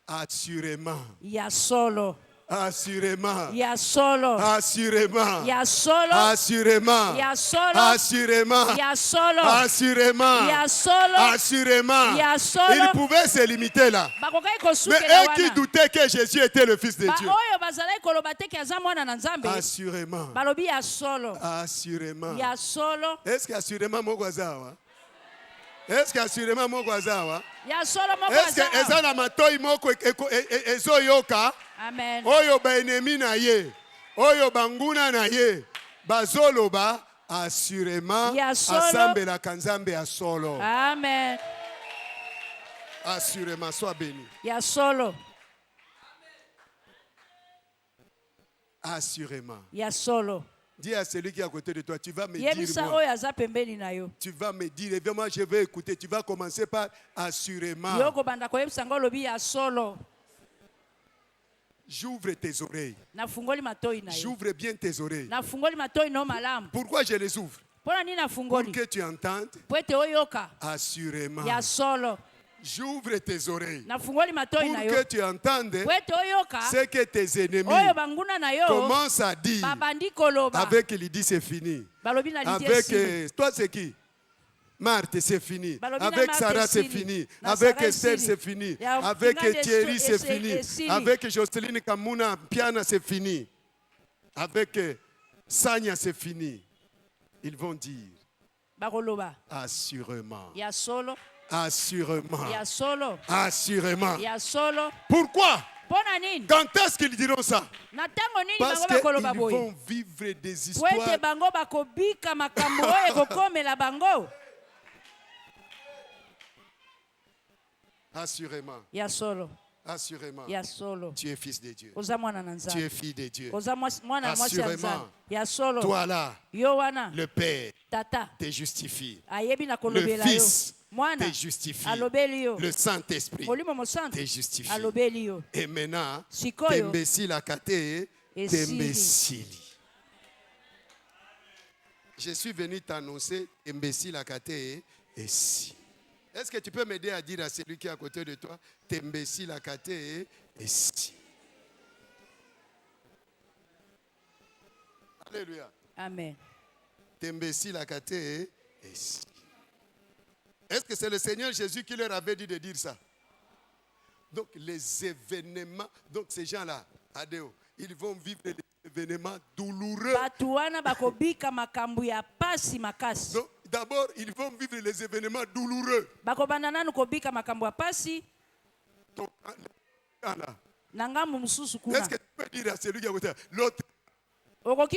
Assurément. Assurément. Ya solo. Assurément. Ya solo. Assurément. Ya solo. Assurément. Ya solo. Assurément. Ya solo. Assurément. Ya solo. Il pouvait se limiter là. Mais eux qui doutaient que Jésus était le Fils de Dieu. Assurément. Assurément. Est-ce qu'assurément mon voisin? Est-ce qu'assurément mon voisin? Est-ce que ezala matoi moko ezoyoka? Amen. Oyo ba ennemi na ye. Oyo banguna na ye. Bazoloba assurément asambela kanzambe ya solo. Amen. Assurément, sois béni. Ya solo. Assurément. Ya solo. Dis à celui qui est à côté de toi, tu vas me dire moi. Tu vas me dire, évidemment je vais écouter. Tu vas commencer par assurément. J'ouvre tes oreilles. J'ouvre bien tes oreilles. Pourquoi je les ouvre? Pour que tu entendes assurément. J'ouvre tes oreilles pour que tu entendes ce que tes ennemis commencent à dire. Avec Lydie, c'est fini. Avec toi, c'est qui? Marthe, c'est fini. Avec Sarah, c'est fini. Avec Esther, c'est fini. Avec Thierry, c'est fini. Avec Jocelyne Kamuna, Piana, c'est fini. Avec Sanya, c'est fini. Ils vont dire assurément. Assurément. Assurément. Pourquoi? Quand est-ce qu'ils diront ça? Parce qu'ils vont vivre des histoires. Assurément. Assurément. Tu es fils de Dieu. Tu es fille de Dieu. Assurément. Toi là, le Père te justifie. Le Fils te justifie. Le Saint-Esprit te justifie. Et maintenant, tembesi la kate, tembesili. Je suis venu t'annoncer tembesi la kate et si. Est-ce que tu peux m'aider à dire à celui qui est à côté de toi, tembesi la kate et si. Alléluia. Amen. Tembesi la kate et si. Est-ce que c'est le Seigneur Jésus qui leur avait dit de dire ça? Donc les événements, donc ces gens-là, Adéo, ils vont vivre des événements douloureux. Donc d'abord, ils vont vivre les événements douloureux. Donc, est-ce que tu peux dire à celui qui est à côté, l'autre va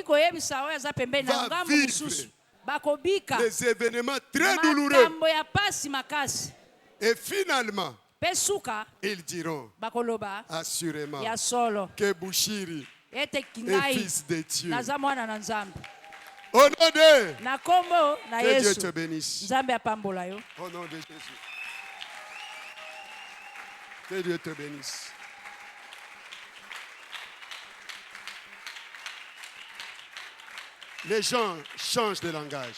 vivre des événements très douloureux. Et finalement, ils diront assurément que Bouchiri est fils de Dieu. Au nom de que Dieu te bénisse. Au nom de Jésus. Que Dieu te bénisse. Les gens changent de langage.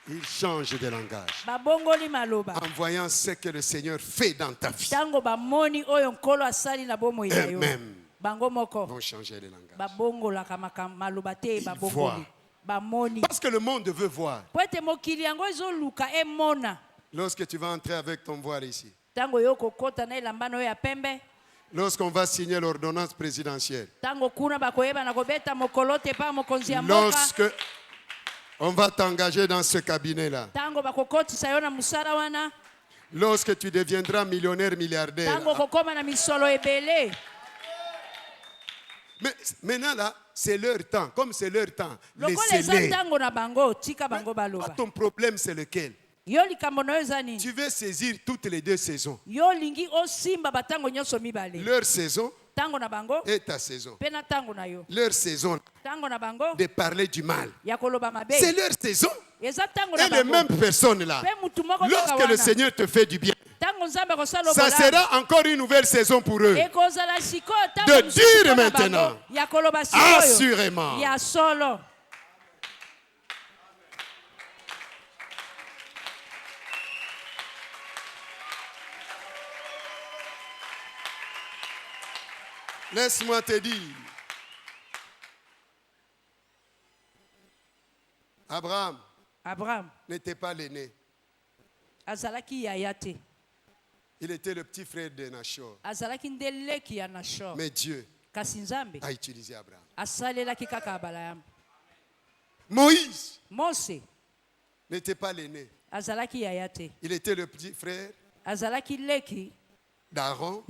Ils changent de langage. En voyant ce que le Seigneur fait dans ta vie. Eux-mêmes vont changer de langage. Ils voient. Parce que le monde veut voir. Lorsque tu vas entrer avec ton voile ici. Lorsqu'on va signer l'ordonnance présidentielle. Lorsque on va t'engager dans ce cabinet-là. Lorsque tu deviendras millionnaire, milliardaire. Mais maintenant là, c'est leur temps. Comme c'est leur temps, laissez-les. Ton problème, c'est lequel? Tu veux saisir toutes les deux saisons. Leur saison et ta saison. Leur saison de parler du mal. C'est leur saison. Et les mêmes personnes là, lorsque le Seigneur te fait du bien, ça sera encore une nouvelle saison pour eux. De dire maintenant, assurément. Laisse-moi te dire. Abraham n'était pas l'aîné. Il était le petit frère de Nachor. Mais Dieu a utilisé Abraham. Moïse n'était pas l'aîné. Il était le petit frère d'Aaron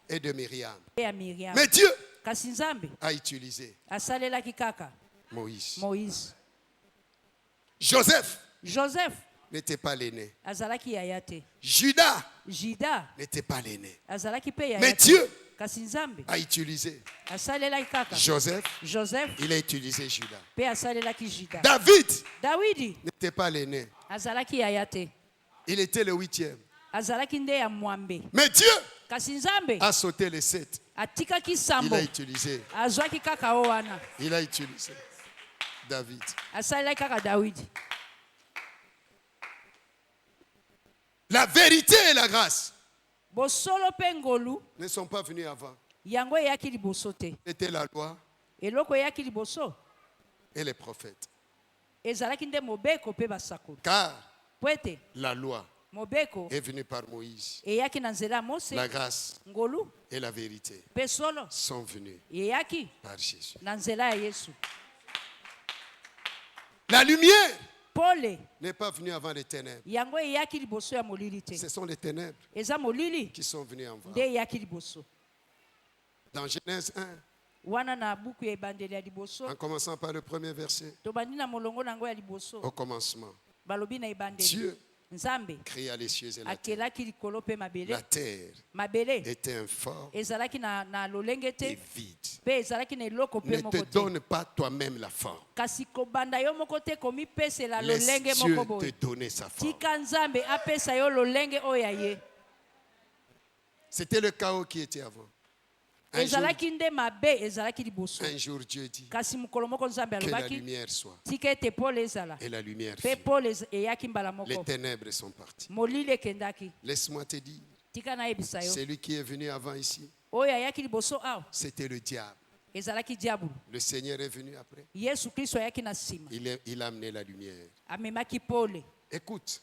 et de Myriam. Mais Dieu a utilisé Moïse. Joseph n'était pas l'aîné. Judas n'était pas l'aîné. Mais Dieu a utilisé Joseph. Il a utilisé Judas. David n'était pas l'aîné. Il était le 8e. Mais Dieu a sauté les 7. Il a utilisé David. La vérité et la grâce ne sont pas venus avant. C'était la loi et les prophètes. Car la loi est venue par Moïse. La grâce et la vérité sont venues par Jésus. La lumière n'est pas venue avant les ténèbres. Ce sont les ténèbres qui sont venues avant. Dans Genèse 1, en commençant par le premier verset, au commencement, Dieu créa les cieux et la terre. La terre était informe et vide. Ne te donne pas toi-même la forme. Laisse Dieu te donner sa forme. C'était le chaos qui était avant. Un jour, Dieu dit que la lumière soit. Et la lumière fit. Les ténèbres sont parties. Laisse-moi te dire, celui qui est venu avant ici, c'était le diable. Le Seigneur est venu après. Il a amené la lumière. Écoute,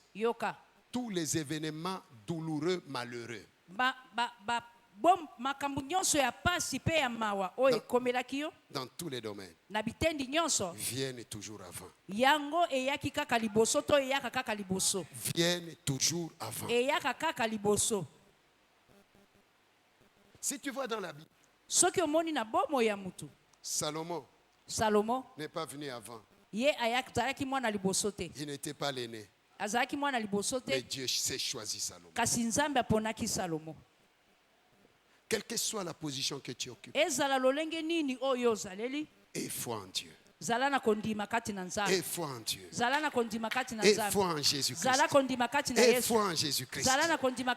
tous les événements douloureux, malheureux, dans tous les domaines, viennent toujours avant. Viennent toujours avant. Si tu vois dans la Bible, Salomon n'est pas venu avant. Il n'était pas l'aîné. Mais Dieu s'est choisi Salomon. Quelle que soit la position que tu occupes, aie foi en Dieu. Aie foi en Dieu. Aie foi en Jésus-Christ. Aie foi en Jésus-Christ.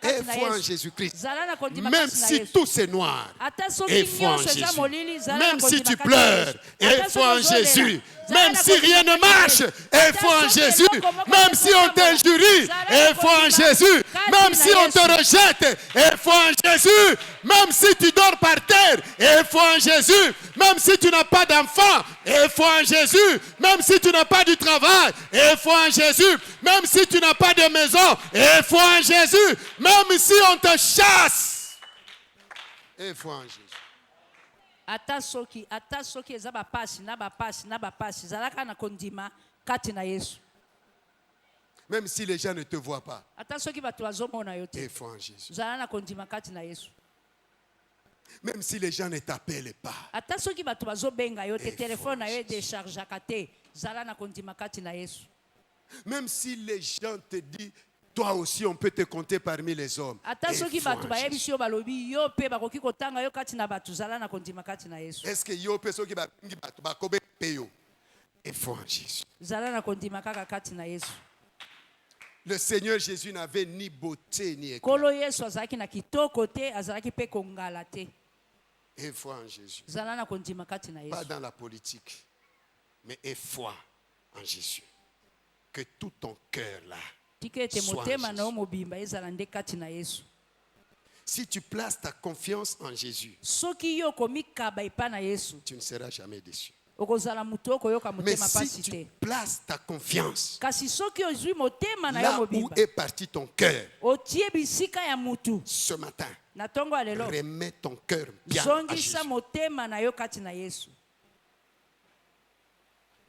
Aie foi en Jésus-Christ. Même si tout c'est noir, aie foi en Jésus. Même si tu pleures, aie foi en Jésus. Même si rien ne marche, aie foi en Jésus. Même si on t'injurie, aie foi en Jésus. Même si on te rejette, aie foi en Jésus. Même si tu dors par terre, aie foi en Jésus. Même si tu n'as pas d'enfant, aie foi en Jésus. Même si tu n'as pas du travail, aie foi en Jésus. Même si tu n'as pas de maison, aie foi en Jésus. Même si on te chasse, aie foi en Jésus. Ata soki eza bapasi na bapasi zalaka na kondima kati na Yesu. Même si les gens ne te voient pas, ata soki batu bazomona yo te, aie foi en Jésus. zala na kondima kati na Yesu. Même si les gens ne t'appellent pas, ata soki batu bazobenga yo te, téléphone na yo déchargeaka te, zala na kondima kati na Yesu. Même si les gens te disent toi aussi on peut te compter parmi les hommes, est-ce que yo peut soki babengi batu bakobe peyo? Et foi en Jésus. Le Seigneur Jésus n'avait ni beauté ni éclat. Et foi en Jésus. Pas dans la politique, mais et foi en Jésus. Que tout ton cœur là soit en Jésus. Si tu places ta confiance en Jésus, tu ne seras jamais déçu. Mais si tu places ta confiance là où est parti ton cœur, ce matin, remets ton cœur bien à Jésus.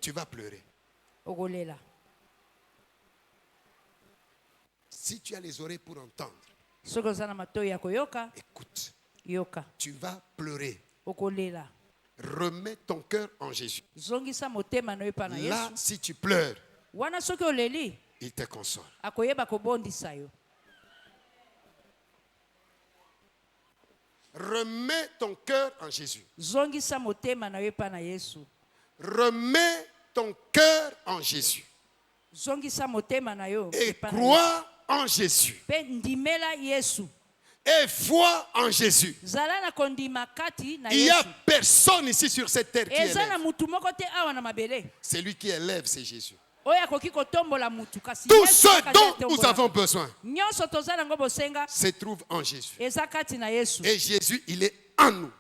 Tu vas pleurer. Si tu as les oreilles pour entendre, écoute, tu vas pleurer. Remets ton cœur en Jésus. Là, si tu pleures, il te console. Remets ton cœur en Jésus. Remets ton cœur en Jésus. Et crois en Jésus. Et foi en Jésus. Il n'y a personne ici sur cette terre qui élève. C'est lui qui élève, c'est Jésus. Tout ce dont nous avons besoin se trouve en Jésus. Et Jésus, il est en nous.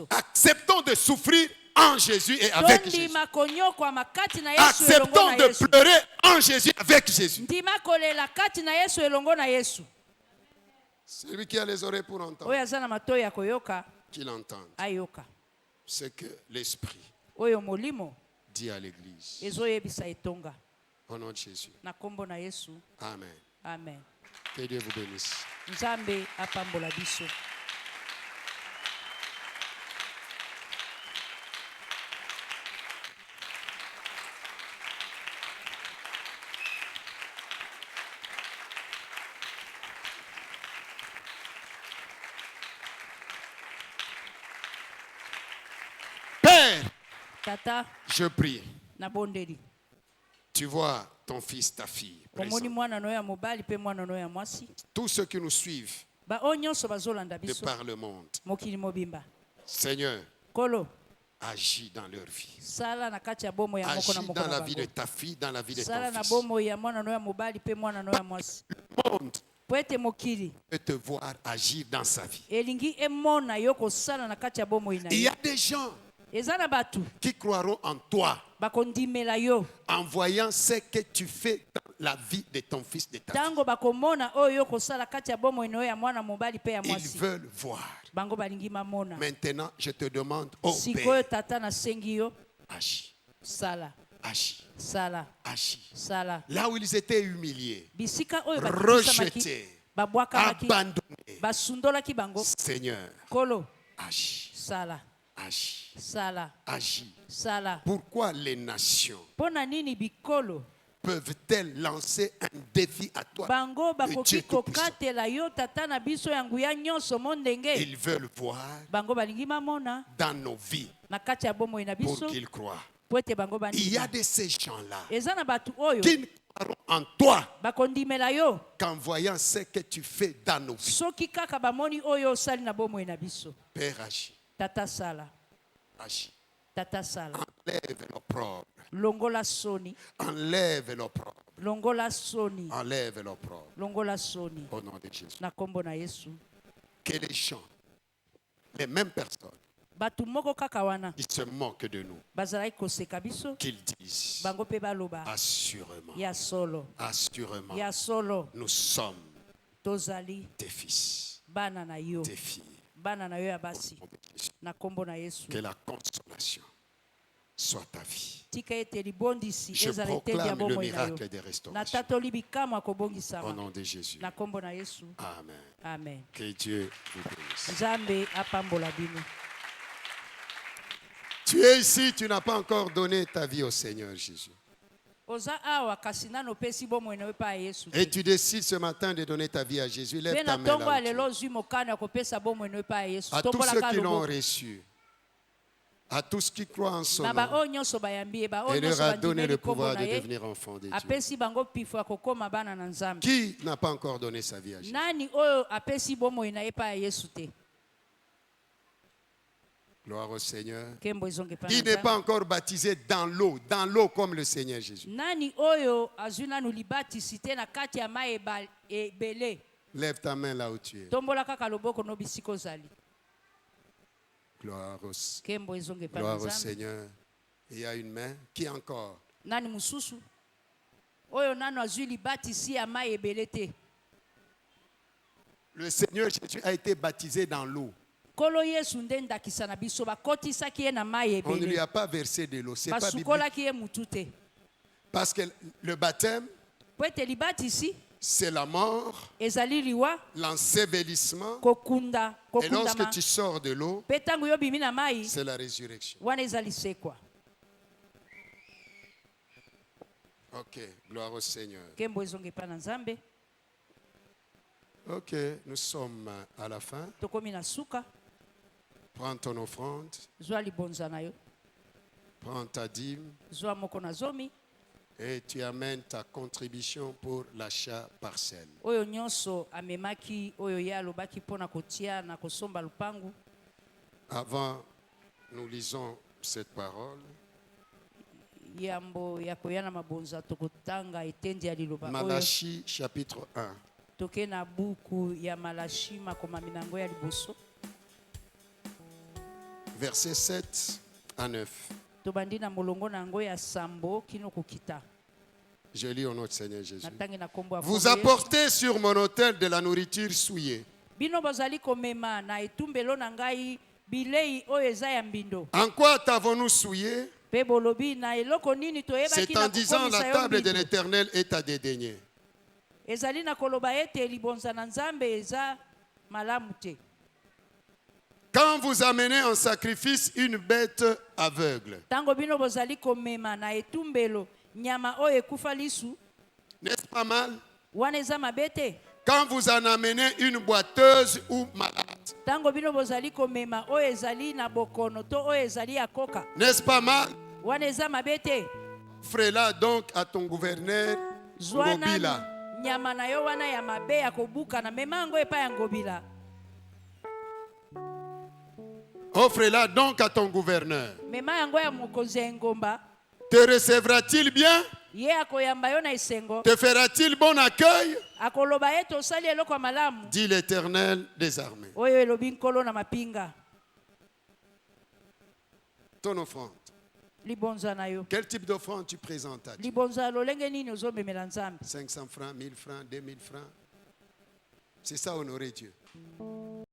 Acceptons de souffrir en Jésus et avec Jésus. Acceptons de pleurer en Jésus avec Jésus. Celui qui a les oreilles pour entendre, qu'il entende ce que l'Esprit dit à l'Église. Au nom de Jésus. Amen. Amen. Que Dieu vous bénisse. Tata, je prie. Tu vois ton fils, ta fille. Tous ceux qui nous suivent de par le monde. Seigneur, agis dans leur vie. Agis dans la vie de ta fille, dans la vie de ton fils. Le monde peut te voir agir dans sa vie. Il y a des gens qui croiront en toi en voyant ce que tu fais dans la vie de ton fils, de ta fille. Ils veulent voir. Maintenant, je te demande, oh Père, agis. Agis. Agis. Là où ils étaient humiliés, rejetés, abandonnés, Seigneur, agis. Agis. Agis. Pourquoi les nations peuvent-elles lancer un défi à toi, le Dieu Tout-Puissant? Ils veulent voir dans nos vies pour qu'ils croient. Il y a de ces gens-là qui ne croiront en toi qu'en voyant ce que tu fais dans nos vies. Père, agis. Agis. Enlève l'opprobre. Enlève l'opprobre. Enlève l'opprobre. Au nom de Jésus. Que les gens, les mêmes personnes, ils se moquent de nous, qu'ils disent assurément, nous sommes tes fils, tes filles. Que la consolation soit ta vie. Je proclame le miracle de restauration. Au nom de Jésus. Amen. Amen. Que Dieu vous bénisse. Tu es ici, tu n'as pas encore donné ta vie au Seigneur Jésus. Et tu décides ce matin de donner ta vie à Jésus. Lève ta main là. À tous ceux qui l'ont reçu, à tous qui croient en son nom, et leur a donné le pouvoir de devenir enfants de Dieu. Qui n'a pas encore donné sa vie à Jésus? Gloire au Seigneur. Qui n'est pas encore baptisé dans l'eau comme le Seigneur Jésus? Lève ta main là où tu es. Gloire au Seigneur. Il y a une main. Qui encore? Le Seigneur Jésus a été baptisé dans l'eau. On ne lui a pas versé de l'eau. C'est pas biblique. Parce que le baptême, c'est la mort, l'ensevelissement, et lorsque tu sors de l'eau, c'est la résurrection. Ok, gloire au Seigneur. Ok, nous sommes à la fin. Prends ton offrande. Prends ta dîme. Et tu amènes ta contribution pour l'achat parcelle. Avant, nous lisons cette parole. Malachie chapitre 1. Versets 7 à 9. Je lis au nom du Seigneur Jésus. Vous apportez sur mon autel de la nourriture souillée. En quoi t'avons-nous souillé? C'est en disant la table de l'Éternel est à dédaigner. Quand vous amenez en sacrifice une bête aveugle, n'est-ce pas mal? Quand vous en amenez une boiteuse ou malade, n'est-ce pas mal? Offrez-la donc à ton gouverneur Ngobila. Offre-la donc à ton gouverneur. Te recevra-t-il bien? Te fera-t-il bon accueil? Dit l'Éternel des armées. Ton offrande. Quel type d'offrande tu présentes à Dieu? 500 francs, 1000 francs, 2000 francs. C'est ça honorer Dieu.